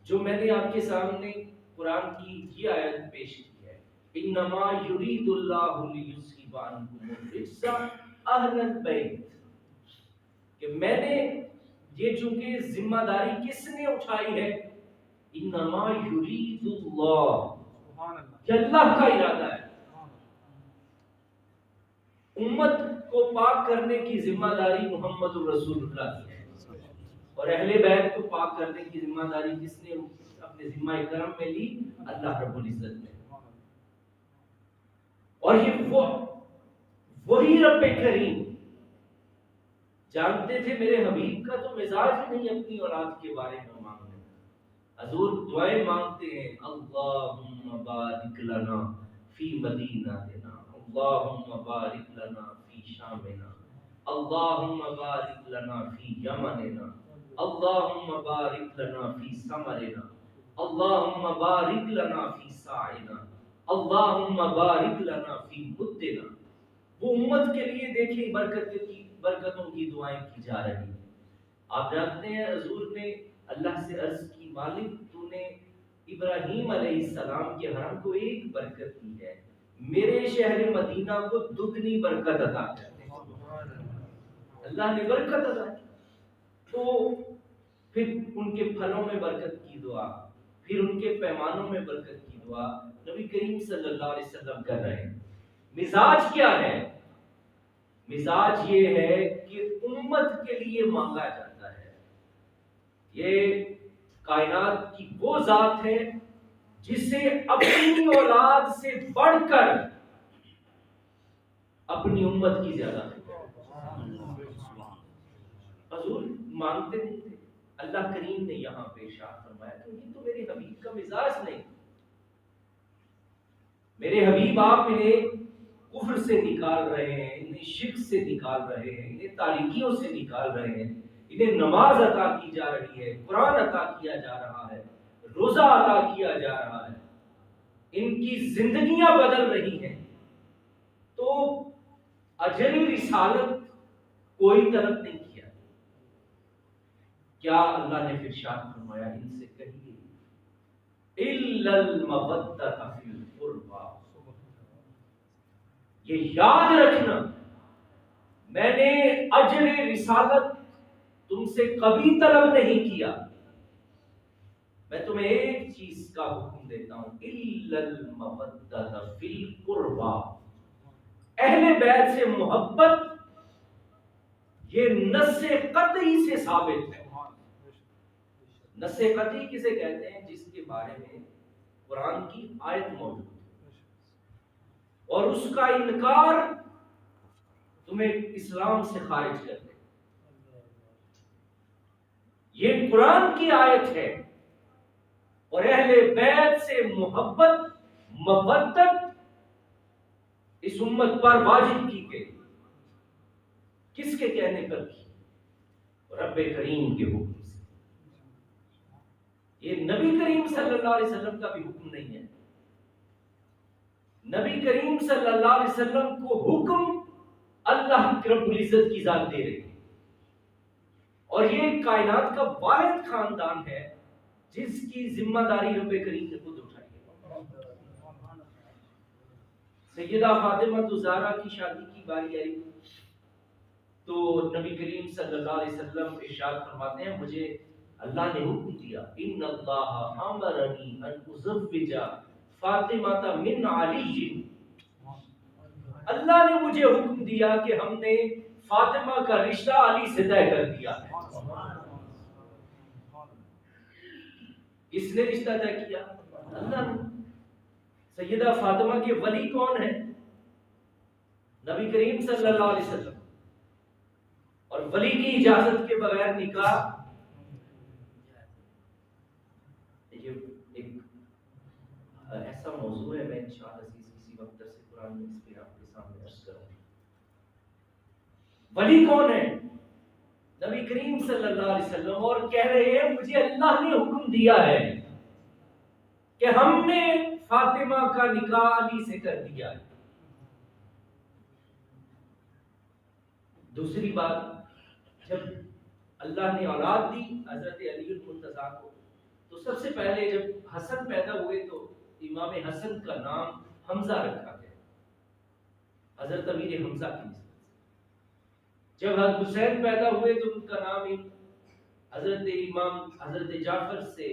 جو میں نے آپ کے سامنے قرآن کی یہ آیت پیش کی ہے، انما یرید اللہ لیذھب عنکم الرجس اہل البیت، کہ میں نے یہ چونکہ ذمہ داری کس نے اٹھائی ہے، انما یرید اللہ، یہ اللہ کا ارادہ ہے۔ امت کو پاک کرنے کی ذمہ داری محمد الرسول اللہ کی ہے، اور اہل بیت کو پاک کرنے کی ذمہ داری کس نے اپنے ذمہ کرم میں لی؟ اللہ رب العزت نے۔ اور یہ وہی رب کریم جانتے تھے میرے حبیب کا تو مزاج ہی نہیں اپنی اولاد کے بارے میں مانگنے کا۔ حضور دعائیں مانگتے ہیں، اللہم بارک لنا فی مدینتنا، اللہم بارک لنا فی شامنا، اللہم بارک لنا فی یمننا، اللہم بارک لنا فی ثمرنا، اللہم بارک لنا فی ساعنا، اللہم بارک لنا فی مدنا۔ وہ امت کے لیے دیکھیں برکتوں کی دعائیں کی جا رہی ہیں۔ آپ جانتے ہیں حضور نے اللہ سے عرض کی، مالک تو نے ابراہیم علیہ السلام کے حرم کو ایک برکت دی ہے، میرے شہر مدینہ کو دگنی برکت عطا کر دے۔ اللہ نے برکت عطا کی، تو پھر ان کے پھلوں میں برکت کی دعا، پھر ان کے پیمانوں میں برکت کی دعا نبی کریم صلی اللہ علیہ وسلم کر رہے ہیں۔ مزاج کیا ہے؟ مزاج یہ ہے کہ امت کے لیے مانگا جاتا ہے۔ یہ کائنات کی وہ ذات ہے جسے اپنی اولاد سے بڑھ کر اپنی امت کی زیادہ فکر ہے۔ حضور مانگتے نہیں تھے، اللہ کریم نے یہاں پہ ارشاد فرمایا کہ یہ تو میرے حبیب کا مزاج نہیں۔ میرے حبیب آپ انہیں کفر سے نکال رہے ہیں، انہیں شرک سے نکال رہے ہیں، انہیں تاریکیوں سے نکال رہے ہیں، انہیں نماز عطا کی جا رہی ہے، قرآن عطا کیا جا رہا ہے، روزہ عطا کیا جا رہا ہے، ان کی زندگیاں بدل رہی ہیں، تو اجر رسالت کوئی طلب نہیں کیا۔ کیا اللہ نے ارشاد فرمایا، ان سے کہیے الا المودۃ فی القربى، یہ یاد رکھنا میں نے اجر رسالت تم سے کبھی طلب نہیں کیا، میں تمہیں ایک چیز کا حکم دیتا ہوں، الا المودۃ فی القربى، اہل بیت سے محبت یہ نص قطعی سے ثابت ہے۔ نص قطعی کسے کہتے ہیں؟ جس کے بارے میں قرآن کی آیت موجود ہے اور اس کا انکار تمہیں اسلام سے خارج کر دے۔ یہ قرآن کی آیت ہے، اور اہل بیت سے محبت مودت اس امت پر واجب کی گئی۔ کس کے کہنے پر کی؟ رب کریم کے حکم سے۔ یہ نبی کریم صلی اللہ علیہ وسلم کا بھی حکم نہیں ہے۔ نبی کریم صلی اللہ علیہ وسلم کو حکم اللہ رب العزت کی ذات دے رہی ہے، اور یہ کائنات کا واحد خاندان ہے جس کی ذمہ داری رب کریم نے خود اٹھائی ہے۔ سیدہ فاطمہ الزہرا کی شادی کی باری آئی تو نبی کریم صلی اللہ علیہ وسلم ارشاد فرماتے ہیں، مجھے اللہ نے حکم دیا، ان اللہ امرنی ان ازوج فاطمہ من علی، اللہ نے مجھے حکم دیا کہ ہم نے فاطمہ کا رشتہ علی سے طے کر دیا ہے۔ کس نے رشتہ طے کیا؟ اللہ نے۔ سیدہ فاطمہ کے ولی کون ہے؟ نبی کریم صلی اللہ علیہ وسلم، اور ولی کی اجازت کے بغیر نکاح ایک ایسا موضوع ہے، میں انشاءاللہ کسی وقت درس قرآن میں اس پہ آپ کے سامنے عرض کروں۔ ولی کون ہے؟ نبی کریم صلی اللہ علیہ وسلم، اور کہہ رہے ہیں مجھے اللہ نے حکم دیا ہے کہ ہم نے فاطمہ کا نکاح علی سے کر دیا ہے۔ دوسری بات، جب اللہ نے اولاد دی حضرت علی المرتضیٰ کو، تو سب سے پہلے جب حسن پیدا ہوئے تو امام حسن کا نام حمزہ رکھا گیا، حضرت امیر حمزہ کی نسبت سے۔ جب حضرت حسین پیدا ہوئے تو ان کا نام حضرت امام حضرت جعفر سے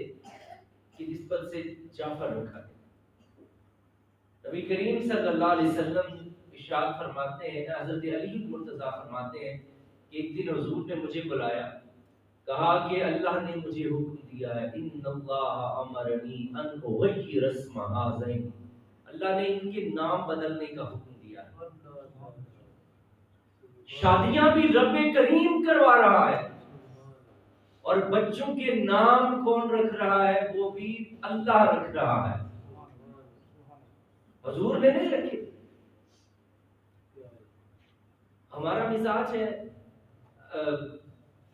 کی نسبت سے جعفر رکھا گیا۔ نبی کریم صلی اللہ علیہ وسلم ارشاد فرماتے ہیں، حضرت علی مرتضیٰ فرماتے ہیں کہ ایک دن حضور نے مجھے بلایا، کہا کہ اللہ نے مجھے حکم دیا ہے، ان اللہ امرنی ان اغیر اسم ہذین، اللہ نے ان کے نام بدلنے کا حکم دیا ہے۔ شادیاں بھی رب کریم کروا رہا ہے، اور بچوں کے نام کون رکھ رہا ہے؟ وہ بھی اللہ رکھ رہا ہے، حضور نے نہیں رکھے۔ ہمارا مزاج ہے،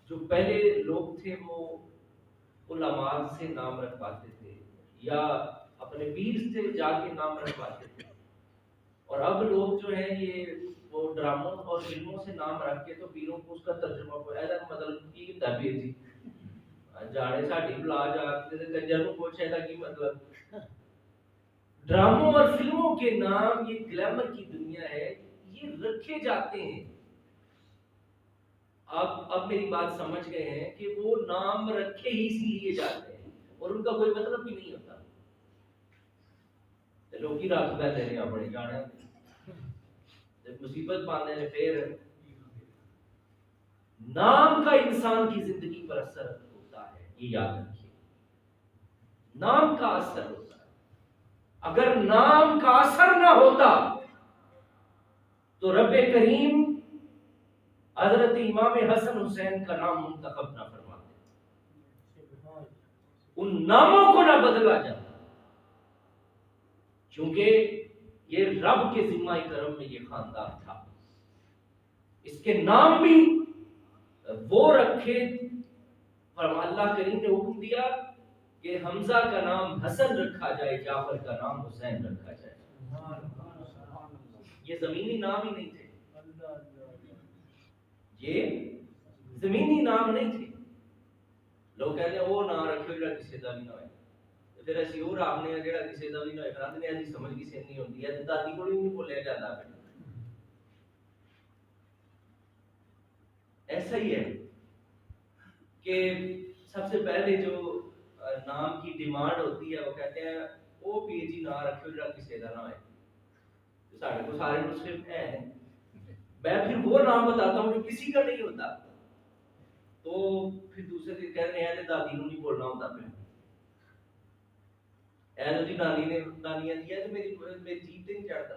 جو پہلے لوگ تھے وہ علماء سے نام رکھواتے تھے یا اپنے پیر سے جا کے نام رکھواتے تھے، اور اب لوگ جو ہیں یہ وہ ڈراموں اور فلموں سے نام رکھ کے تو پیروں کو اس کا ترجمہ کو ایسا مطلب کی دبیر جی جانے ساڈی بلا جا کے کنجر کو پوچھے تھا کہ مطلب ڈراموں اور فلموں کے نام، یہ گلیمر کی دنیا ہے، یہ رکھے جاتے ہیں۔ آپ اب میری بات سمجھ گئے ہیں کہ وہ نام رکھے ہی اسی لیے جاتے ہیں اور ان کا کوئی مطلب بھی نہیں ہوتا۔ لوگ ہی رات بیٹھے ہیں اپنے جانے جب مصیبت پانے نے پھر نام کا انسان کی زندگی پر اثر ہوتا ہے، یہ یاد رکھیے، نام کا اثر ہوتا ہے۔ اگر نام کا اثر نہ ہوتا تو رب کریم حضرت امام حسن حسین کا نام منتخب نہ فرماتے، ان ناموں کو نہ بدلا جاتا، کیونکہ یہ رب کے ذمہ کرم میں یہ خاندان تھا۔ اس کے نام بھی وہ رکھے، اللہ کریم نے حکم دیا کہ حمزہ کا نام حسن رکھا جائے، جعفر کا نام حسین رکھا جائے۔ یہ زمینی نام ہی نہیں تھے، یہ زمینی نام نہیں تھے۔ لوگ کہتے ہیں وہ نام رکھو جڑا کسی دا بھی نہ ہوئے، پھر اسی وہ رکھنے ہیں جڑا کسی دا بھی نہ ہوئے، کہتے ہیں سمجھ کسی نہیں ہوتی ہے، دادی کو نہیں بولیا جاتا۔ پھر ایسا ہی ہے کہ سب سے پہلے جو نام کی ڈیمانڈ ہوتی ہے وہ کہتے ہیں وہ پیر جی نام رکھو جڑا کسی دا نہ ہوئے۔ سارے کو سارے مسلم ہیں، میں پھر وہ نام بتاتا ہوں جو کسی کا نہیں ہوتا، تو پھر دوسرے دن کہہ رہے ہیں دادی کو نہیں بولنا ہوتا، پھر ایسا جی نانی نے نانیاں دیا تو میری جیت سے نہیں چڑھتا،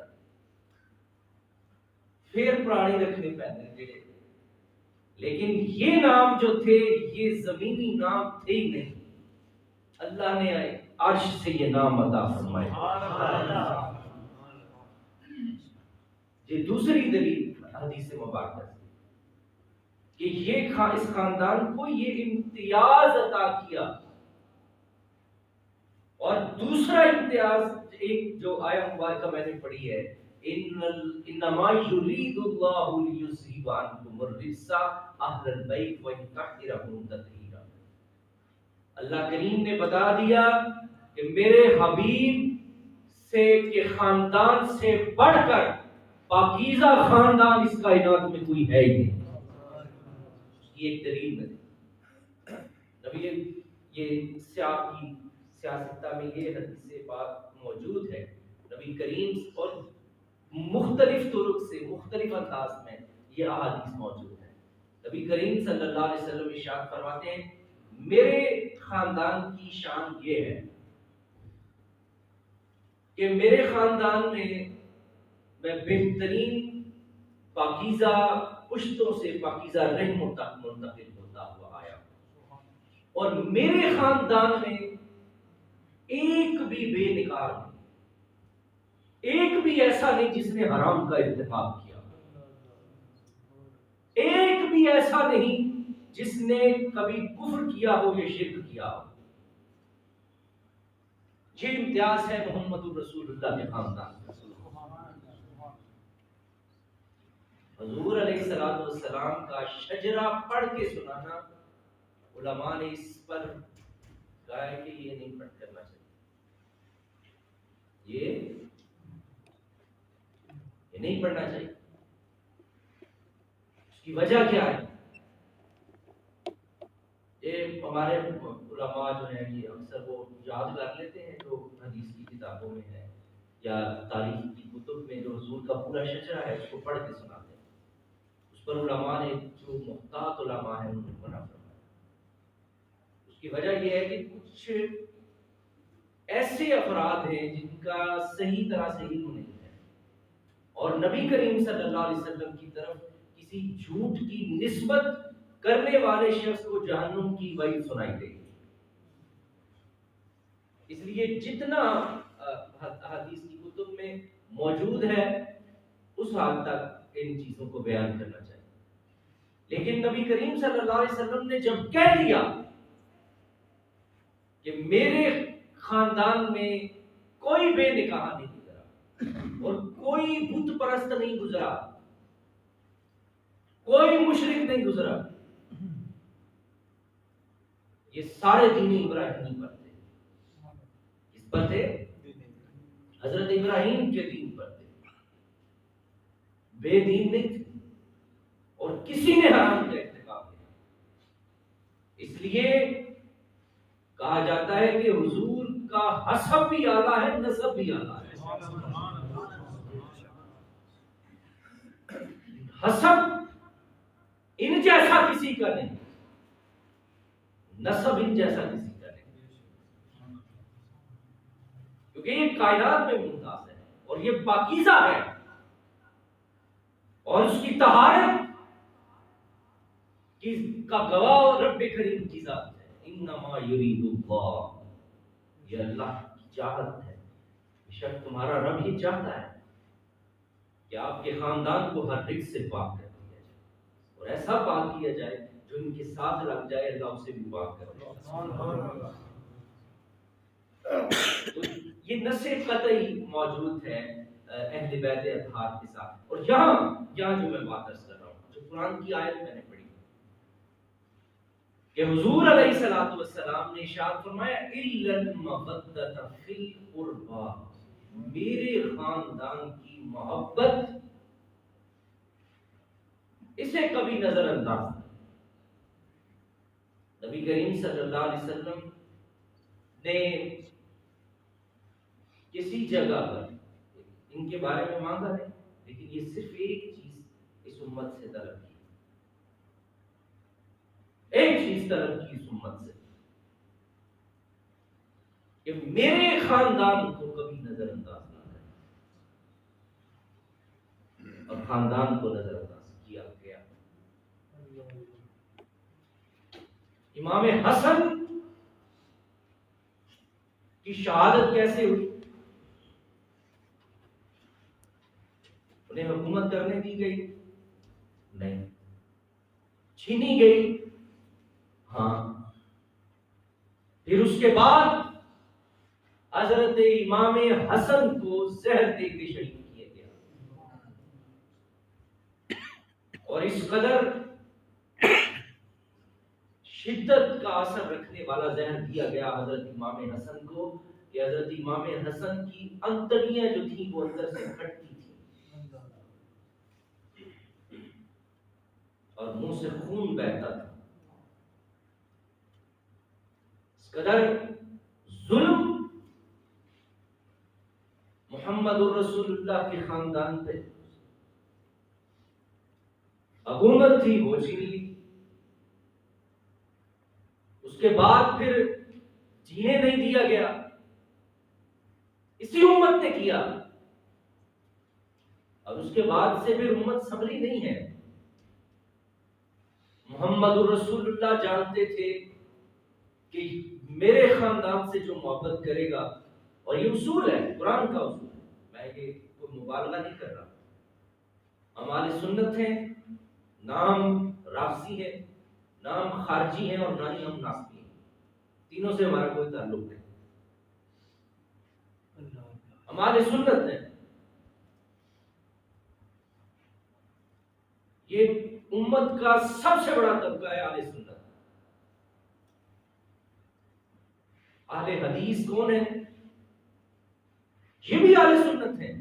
پھر پرانی رکھنے پہنے۔ لیکن یہ نام جو تھے یہ زمینی نام تھے ہی نہیں، اللہ نے عرش سے یہ نام عطا فرمائے۔ یہ دوسری دلیل حدیث مبارکہ سے کہ یہ اس خاندان کو یہ امتیاز عطا کیا۔ اور دوسرا امتیاز ایک جو آیت مبارکہ میں نے پڑھی ہے، انما یرید اللہ لیذھب عنکم الرجس اہل البیت ویطہرکم تطہیرا۔ اللہ کریم نے بتا دیا کہ میرے حبیب سے کے خاندان سے بڑھ کر پاکیزہ خاندان اس کائنات میں کوئی ہے ہی نہیں۔ یہ ایک دلیل ہے۔ نبی یہ سیاستہ میں یہ حدیث بات موجود ہے، نبی کریم اور مختلف طرق سے مختلف انداز میں یہ احادیث موجود ہے۔ نبی کریم صلی اللہ علیہ وسلم ارشاد فرماتے ہیں میرے خاندان کی شان یہ ہے کہ میرے خاندان میں بہترین پاکیزہ پشتوں سے پاکیزہ رحموں تک منتقل ہوتا ہوا آیا، اور میرے خاندان میں ایک بھی بے نکاح نہیں، ایک بھی ایسا نہیں جس نے حرام کا ارتکاب کیا، ایک بھی ایسا نہیں جس نے کبھی کفر کیا ہو یا شرک کیا ہو۔ یہ امتیاز ہے محمد رسول اللہ کے خاندان۔ حضور علیہ السلام کا شجرہ پڑھ کے سنانا، علماء نے اس پر کہا ہے کہ یہ نہیں پڑھ کرنا چاہیے، یہ نہیں پڑھنا چاہیے۔ اس کی وجہ کیا ہے؟ یہ ہمارے علماء جو ہیں یہ اکثر وہ یاد کر لیتے ہیں جو حدیث کی کتابوں میں ہے یا تاریخ کی کتب میں جو حضور کا پورا شجرہ ہے اس کو پڑھ کے سناتے ہیں۔ اس پر علماء نے جو محتاط علماء ہیں انہوں نے منع فرمایا۔ اس کی وجہ یہ ہے کہ کچھ ایسے افراد ہیں جن کا صحیح طرح سے علم نہیں ہے اور نبی کریم صلی اللہ علیہ وسلم کی طرف کسی جھوٹ کی نسبت کرنے والے شخص کو جہنم کی وعید سنائی دے گی۔ اس لیے جتنا حدیث کی کتب میں موجود ہے اس حد تک ان چیزوں کو بیان کرنا چاہیے، لیکن نبی کریم صلی اللہ علیہ وسلم نے جب کہہ دیا کہ میرے خاندان میں کوئی بے نکاح نہیں گزرا اور کوئی بت پرست نہیں گزرا، کوئی مشرک نہیں گزرا، یہ سارے دین ابراہیم پر تھے۔ اس پر تھے حضرت ابراہیم کے دین پر تھے، بے دین نہیں تھے اور کسی نے حرام کا ارتکاب نہیں۔ اس لیے کہا جاتا ہے کہ حضور کا حسب بھی اعلیٰ ہے، نسب بھی اعلیٰ ہے۔ حسب ان جیسا کسی کا نہیں، نسب ان جیسا کسی کا نہیں، کیونکہ یہ کائنات میں ممتاز ہے اور یہ پاکیزہ ہے اور اس کی طہارت کا گواہ رب کریم کی ذات ہے۔ انما یرید اللہ، یہ اللہ کی چاہت ہے، بے شک تمہارا رب یہ چاہتا ہے کہ آپ کے خاندان کو ہر رزق سے پاک کر دیا جائے اور ایسا پاک کیا جائے جو ان کے ساتھ لگ جائے اللہ اسے بھی پاک کر دے۔ تو یہ نص قطعی موجود ہے اہل بیت اطہار کے ساتھ۔ اور یہاں جو میں بات عرض کر رہا ہوں، جو قرآن کی آیت میں نے پڑھی کہ حضور علیہ الصلوۃ والسلام نے ارشاد فرمایا الا المودۃ فی القربى، میرے خاندان کی محبت اسے کبھی نظر انداز نہیں۔ نبی کریم صلی اللہ علیہ وسلم نے کسی جگہ پر ان کے بارے میں مانگا ہے، لیکن یہ صرف ایک چیز اس امت سے طلب کی، ایک چیز طلب کی اس امت سے کہ میرے خاندان کو کبھی نظر انداز نہ کرے، اور خاندان کو نظر انداز کیا گیا۔ امام حسن کی شہادت کیسے ہوئی؟ انہیں حکومت کرنے دی گئی؟ نہیں۔ چھینی گئی؟ ہاں۔ پھر اس کے بعد حضرت امام حسن کو زہر دے کے شہید کیا گیا، اور اس قدر شدت کا اثر رکھنے والا زہر دیا گیا حضرت امام حسن کو کہ حضرت امام حسن کی انتڑیاں جو تھیں وہ اندر سے پھٹتی تھیں اور منہ سے خون بہتا تھا۔ اس قدر ظلم محمد الرسول اللہ کے خاندان پہ، حکومت تھی وہ چھین لی، اس کے بعد پھر جینے نہیں دیا گیا، اسی امت نے کیا، اور اس کے بعد سے پھر امت سنبھلی نہیں ہے۔ محمد الرسول اللہ جانتے تھے کہ میرے خاندان سے جو محبت کرے گا، اور یہ اصول ہے، قرآن کا اصول ہے، میں یہ کوئی مبالغہ نہیں کر رہا، ہم اہل سنت ہیں، نام رافضی ہے، نام خارجی ہیں، اور نہ ہی ہم ناسبی ہیں، تینوں سے ہمارا کوئی تعلق نہیں، ہم اہل سنت ہیں۔ یہ امت کا سب سے بڑا طبقہ ہے اہل سنت، اہل حدیث کون ہیں؟ یہ بھی اہل سنت ہیں.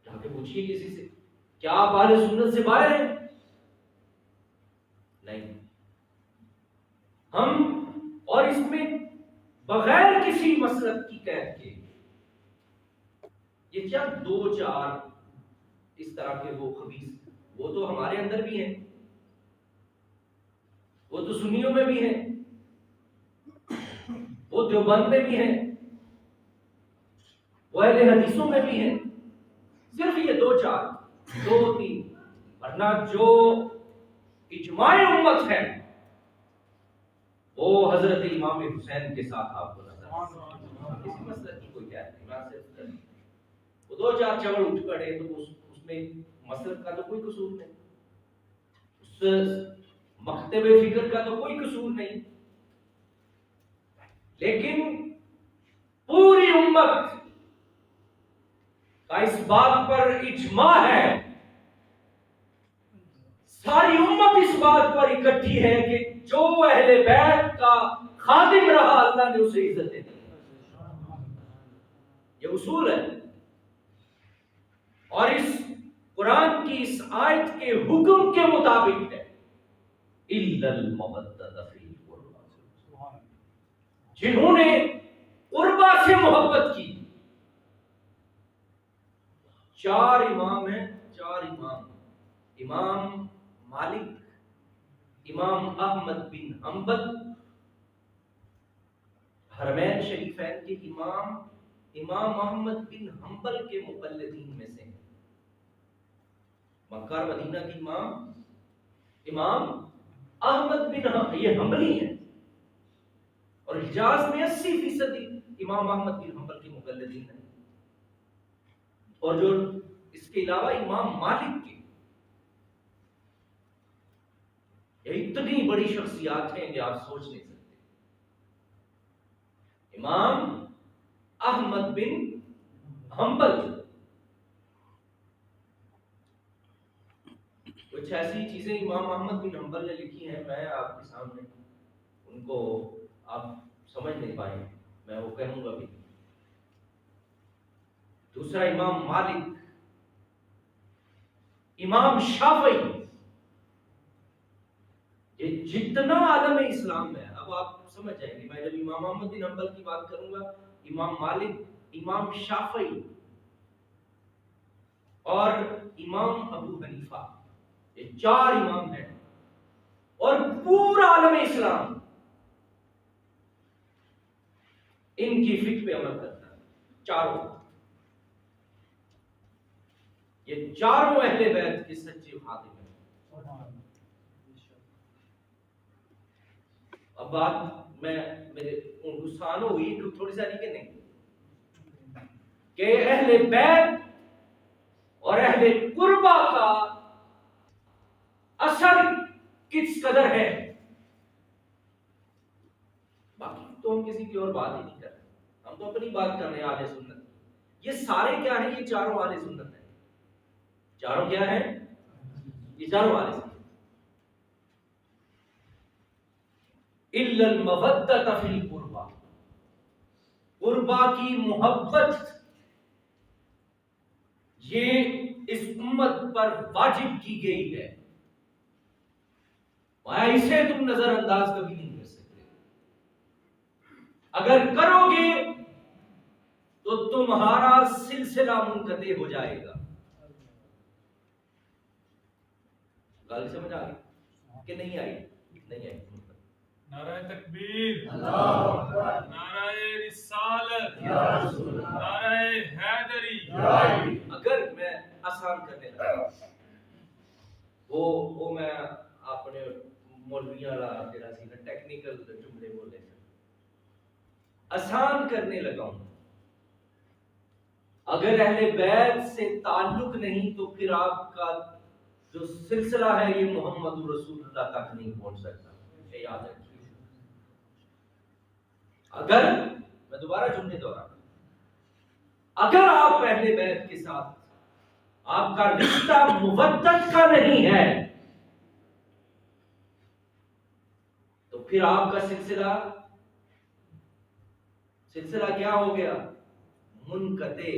جا کے پوچھیے کسی سے کیا آپ اہل سنت سے باہر ہیں؟ نہیں. ہم اور اس میں بغیر کسی مسلک کی قید کے یہ کیا دو چار اس طرح کے وہ خبیث، وہ تو ہمارے اندر بھی ہیں، وہ تو سنیوں میں بھی ہیں، وہ دیوبند میں بھی ہیں، وہ اہل حدیثوں میں بھی ہیں. صرف یہ دو چار، دو تین، ورنہ جو اجماع امت ہے وہ حضرت امام حسین کے ساتھ آپ کو نظر کسی مسئلہ کی کوئی قید نہیں. وہ دو چار چوڑ اٹھ پڑے تو اس میں مسلک کا تو کوئی قصور نہیں، اس مکتب فکر کا تو کوئی قصور نہیں. لیکن پوری امت کا اس بات پر اجماع ہے، ساری امت اس بات پر اکٹھی ہے کہ جو اہل بیت کا خادم رہا اللہ نے اسے عزت دی. یہ اصول ہے. اور اس قرآن کی اس آیت کے حکم کے مطابق ہے الا المودۃ فی القربى، جنہوں نے قربا سے محبت کی. چار امام ہیں، چار امام، امام مالک، امام احمد بن حنبل، حرمین شریفین کے امام، امام احمد بن حنبل کے مقلدین میں سے ہیں. مکہ اور مدینہ کے امام، امام احمد بن حنبل، یہ حنبلی ہیں. اور حجاز میں 80% امام احمد بن حنبل کے مقلدین ہیں. اور جو اس کے علاوہ امام مالک کے، یہ اتنی بڑی شخصیات ہیں کہ آپ سوچ نہیں سکتے. امام احمد بن حنبل کچھ ایسی چیزیں امام احمد بن حنبل نے لکھی ہیں، میں آپ کے سامنے ان کو آپ سمجھ نہیں پائیں، میں وہ کہوں گا بھی. دوسرا امام مالک، امام شافعی، یہ جتنا عالم اسلام ہے، اب آپ سمجھ جائیں گے. میں جب امام احمد بن حنبل کی بات کروں گا، امام مالک، امام شافعی اور امام ابو حنیفہ، یہ چار امام ہیں. اور پورا عالم اسلام ان کی فکر پہ عمل کرتا ہے. چاروں، یہ چاروں اہل بیت کے سچے خادم ہیں. اب بات میں میرے غصان ہوئی تھوڑی ساری کہ نہیں، کہ اہل بیت اور اہل قربا کا اثر کس قدر ہے. باقی تو ہم کسی کی اور بات ہی نہیں کر رہے، ہم تو اپنی بات کر رہے ہیں اہل سنت. یہ سارے کیا ہیں؟ یہ چاروں اہل سنت ہیں. چاروں کیا ہیں؟ یہ چاروں اہل سنت. الا المودۃ فی القربى، قربا کی محبت یہ اس امت پر واجب کی گئی ہے. اسے تم نظر انداز کبھی نہیں کر سکتے. اگر کرو گے تو تمہارا سلسلہ منقطع ہو جائے گا. گل سمجھ آ گئی کہ نہیں آئی؟ نہیں آئی. نعرہ تکبیر، اللہ اکبر، نعرہ رسالت، یا رسول اللہ، نعرہ حیدری. اگر میں آسان کرنے لگا، وہ میں اپنے مولویاں تیرا سی ٹیکنیکل جملے بولے آسان کرنے لگا ہوں. اگر اہل بیت سے تعلق نہیں تو پھر آپ کا جو سلسلہ ہے یہ محمد رسول اللہ تک نہیں پہنچ سکتا. یہ یاد رکھیے. اگر میں دوبارہ جملے دوہراتا ہوں، اگر آپ اہل بیت کے ساتھ آپ کا رشتہ مودت کا نہیں ہے تو پھر آپ کا سلسلہ کیا ہو گیا؟ منقطع